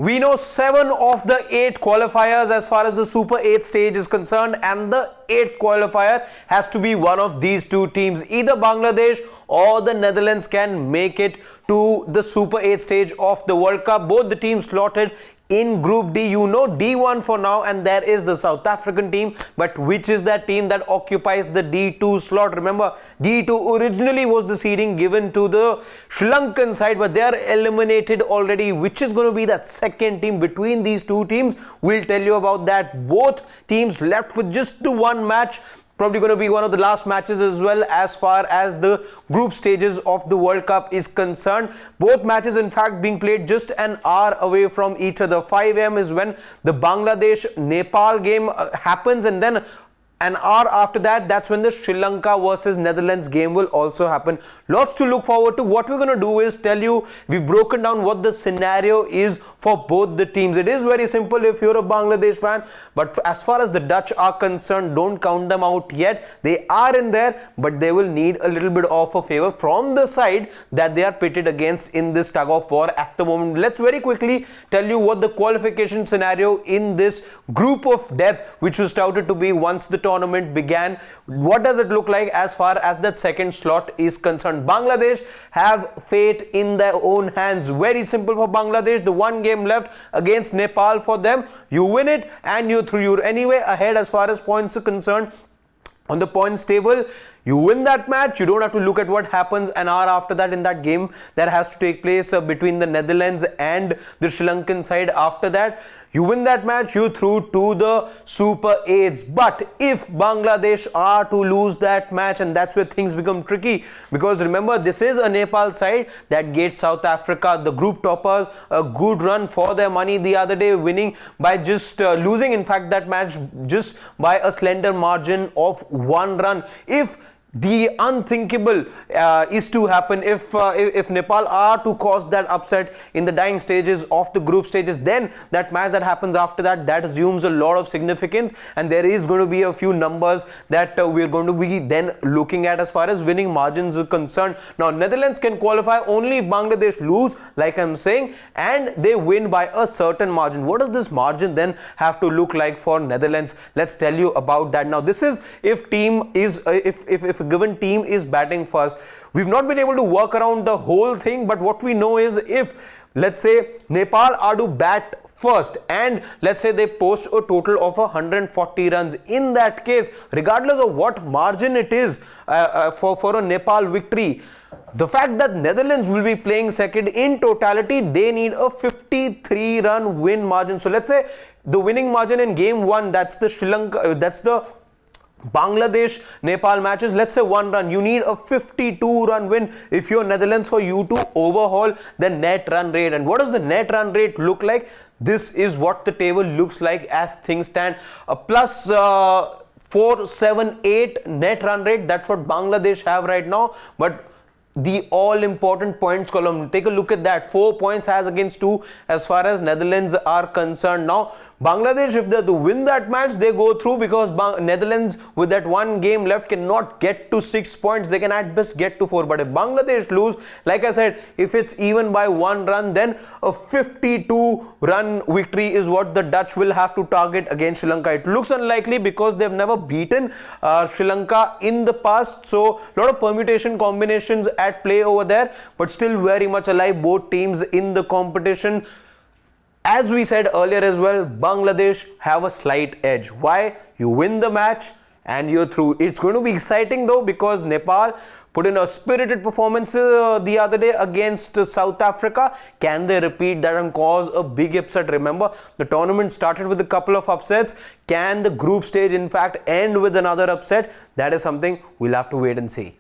We know 7 of the 8 qualifiers as far as the Super 8 stage is concerned, and the 8th qualifier has to be one of these two teams. Either Bangladesh or the Netherlands can make it to the Super 8 stage of the World Cup. Both the teams slotted in Group D. You know D1 for now, and there is the South African team, but which is that team that occupies the D2 slot? Remember, D2 originally was the seeding given to the Sri Lankan side, but they are eliminated already. Which is going to be that second team between these two teams? We'll tell you about that. Both teams left with just the one match. Probably going to be one of the last matches as well as far as the group stages of the World Cup is concerned. Both matches in fact being played just an hour away from each other. 5 a.m. is when the Bangladesh-Nepal game happens, and then an hour after that, that's when the Sri Lanka versus Netherlands game will also happen. Lots to look forward to. What we're going to do is tell you, we've broken down what the scenario is for both the teams. It is very simple if you're a Bangladesh fan, but as far as the Dutch are concerned, don't count them out yet. They are in there, but they will need a little bit of a favor from the side that they are pitted against in this tug of war at the moment. Let's very quickly tell you what the qualification scenario in this group of death, which was touted to be once the tournament began. What does it look like as far as that second slot is concerned? Bangladesh have fate in their own hands. Very simple for Bangladesh. The one game left against Nepal for them. You win it and you're through. You're anyway ahead as far as points are concerned on the points table. You win that match, you don't have to look at what happens an hour after that in that game that has to take place between the Netherlands and the Sri Lankan side. After that, you win that match, you're through to the Super 8s. But if Bangladesh are to lose that match, and that's where things become tricky, because remember, this is a Nepal side that gave South Africa, the group toppers, a good run for their money the other day, winning by just losing in fact that match just by a slender margin of 1 run. If the unthinkable is to happen, if Nepal are to cause that upset in the dying stages of the group stages, then that match that happens after that, that assumes a lot of significance, and there is going to be a few numbers that we're going to be then looking at as far as winning margins are concerned. Now, Netherlands can qualify only if Bangladesh lose, like I'm saying, and they win by a certain margin. What does this margin then have to look like for Netherlands? Let's tell you about that. Now, this is if team is if a given team is batting first. We've not been able to work around the whole thing, but what we know is if, let's say, Nepal are to bat first and let's say they post a total of 140 runs, in that case, regardless of what margin it is for a Nepal victory, the fact that Netherlands will be playing second, in totality they need a 53 run win margin. So let's say the winning margin in game 1, that's the Sri Lanka, that's the Bangladesh Nepal matches, let's say 1 run, you need a 52 run win if you're Netherlands for you to overhaul the net run rate. And what does the net run rate look like? This is what the table looks like as things stand. Plus 478 net run rate, that's what Bangladesh have right now. But the all-important points column, take a look at that. 4 points as against 2 as far as Netherlands are concerned. Now, Bangladesh, if they to win that match, they go through, because Netherlands with that one game left cannot get to 6 points. They can at best get to 4. But if Bangladesh lose, like I said, if it's even by 1 run, then a 52 run victory is what the Dutch will have to target against Sri Lanka. It looks unlikely because they've never beaten Sri Lanka in the past. So a lot of permutation combinations at play over there, but still very much alive, both teams in the competition. As we said earlier as well, Bangladesh have a slight edge. Why? You win the match and you're through. It's going to be exciting though, because Nepal put in a spirited performance the other day against South Africa. Can they repeat that and cause a big upset? Remember, the tournament started with a couple of upsets. Can the group stage in fact end with another upset? That is something we'll have to wait and see.